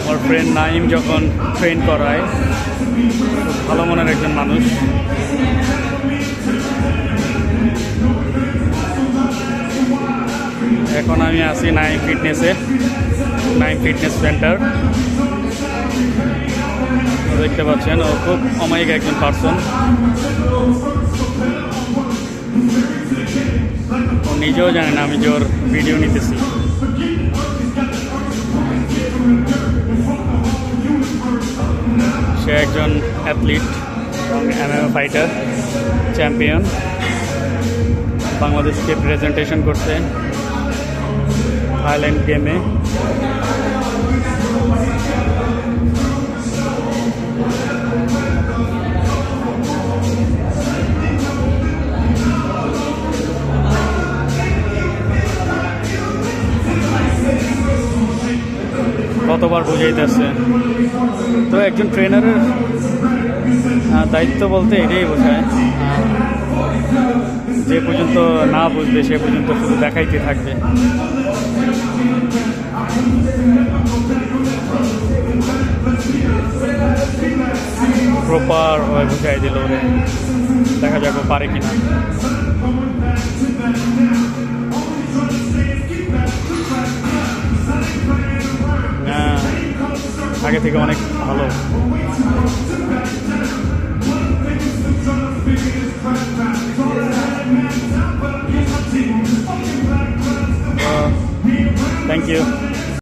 আমার ফ্রেন্ড নাইম যখন ট্রেন করায়, খুব ভালো মনের একজন মানুষ। এখন আমি আছি নাইম ফিটনেসে, নাইম ফিটনেস সেন্টার। দেখতে পাচ্ছেন ও খুব অমায়িক একজন পার্সন। ও নিজেও জানে না আমি যে ওর ভিডিও নিতেছি। সে একজন অ্যাথলিট এবং MMA ফাইটার, চ্যাম্পিয়ন। বাংলাদেশকে প্রেজেন্টেশন করছে থাইল্যান্ড গেমে। কতবার বুঝাইতেছে। তো একজন ট্রেনারের দায়িত্ব বলতে এটাই বোঝায়, যে পর্যন্ত না বুঝবে সে পর্যন্ত শুধু দেখাইতে থাকবে। প্রপার ভাবে বুঝাই দিল ওরে, দেখা যাক ও পারে কিনা। আগে থেকে অনেক ভালো। Thank you.